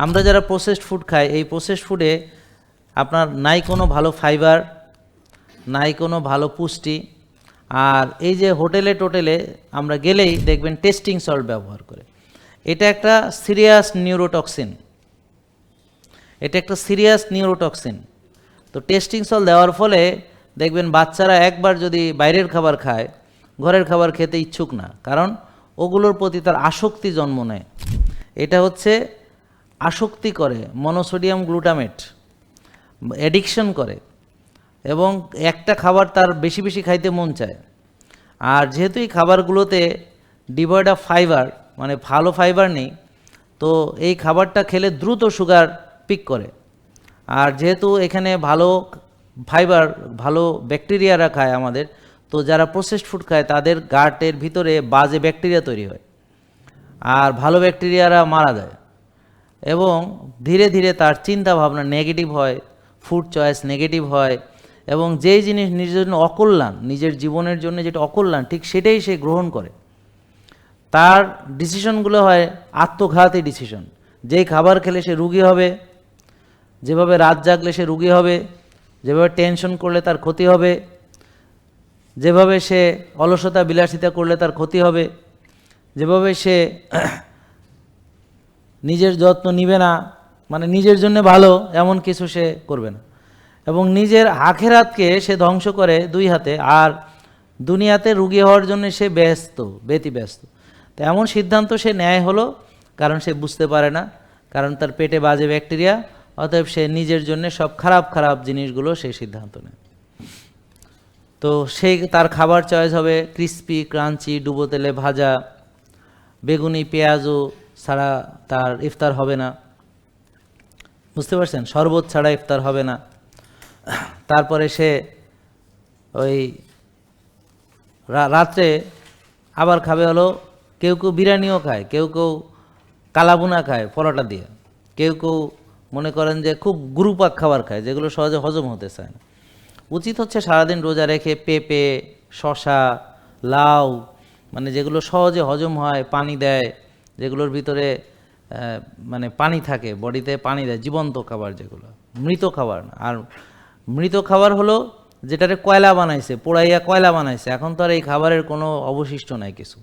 আমরা যারা processed food খাই, এই প্রসেসড ফুডে আপনার নাই কোনো ভালো ফাইবার, নাই কোনো ভালো পুষ্টি। আর এই যে হোটেলে টোটেলে আমরা গেলেই দেখবেন টেস্টিং সল্ট ব্যবহার করে। এটা একটা সিরিয়াস নিউরোটক্সিন, এটা একটা সিরিয়াস নিউরোটক্সিন। তো টেস্টিং সল্ট দেওয়ার ফলে দেখবেন বাচ্চারা একবার যদি বাইরের খাবার খায়, ঘরের খাবার খেতে ইচ্ছুক না, কারণ ওগুলোর প্রতি তার আসক্তি জন্ম নেয়। এটা হচ্ছে আসক্তি করে, মনোসোডিয়াম গ্লুটামেট, অ্যাডিকশন করে, এবং একটা খাবার তার বেশি বেশি খাইতে মন চায়। আর যেহেতু এই খাবারগুলোতে ডিভয়েড অফ ফাইবার, মানে ভালো ফাইবার নেই, তো এই খাবারটা খেলে দ্রুত সুগার পিক করে। আর যেহেতু এখানে ভালো ফাইবার, ভালো ব্যাকটেরিয়ারা খায় আমাদের, তো যারা প্রসেসড ফুড খায় তাদের গাটের ভিতরে বাজে ব্যাকটেরিয়া তৈরি হয়, আর ভালো ব্যাকটেরিয়ারা মারা যায়, এবং ধীরে ধীরে তার চিন্তা ভাবনা নেগেটিভ হয়, ফুড চয়েস নেগেটিভ হয়, এবং যেই জিনিস নিজের জন্য অকল্যাণ, নিজের জীবনের জন্য যেটা অকল্যাণ, ঠিক সেটাই সে গ্রহণ করে। তার ডিসিশনগুলো হয় আত্মঘাতী ডিসিশন। যেই খাবার খেলে সে রুগী হবে, যেভাবে রাত জাগলে সে রুগী হবে, যেভাবে টেনশন করলে তার ক্ষতি হবে, যেভাবে সে অলসতা বিলাসিতা করলে তার ক্ষতি হবে, যেভাবে সে নিজের যত্ন নিবে না, মানে নিজের জন্য ভালো এমন কিছু সে করবে না, এবং নিজের আখেরাতকে সে ধ্বংস করে দুই হাতে, আর দুনিয়াতে রুগী হওয়ার জন্য সে ব্যস্ত। তো এমন সিদ্ধান্ত সে নেয় হলো কারণ সে বুঝতে পারে না, কারণ তার পেটে বাজে ব্যাকটেরিয়া, অতএব সে নিজের জন্য সব খারাপ খারাপ জিনিসগুলো সে সিদ্ধান্ত নেয়। তো সেই তার খাবার চয়েস হবে ক্রিস্পি, ক্রাঞ্চি, ডুবো তেলে ভাজা, বেগুনি, পেঁয়াজও ছাড়া তার ইফতার হবে না, বুঝতে পারছেন? শরবত ছাড়া ইফতার হবে না। তারপরে সে ওই রাত্রে আবার খাবে হলো, কেউ কেউ বিরিয়ানিও খায়, কেউ কেউ কালাবুনা খায় পরোটা দিয়ে, কেউ কেউ মনে করেন যে খুব গুরুপাক খাবার খায়, যেগুলো সহজে হজম হতে চায় না। উচিত হচ্ছে সারাদিন রোজা রেখে পেঁপে, শশা, লাউ, মানে যেগুলো সহজে হজম হয়, পানি দেয়, যেগুলোর ভিতরে মানে পানি থাকে, বডিতে পানি দেয়, জীবন্ত খাবার যেগুলো, মৃত খাবার না। আর মৃত খাবার হলো যেটারে কয়লা বানাইছে, পোড়াইয়া কয়লা বানাইছে, এখন তো আর এই খাবারের কোনো অবশিষ্ট নাই কিছু।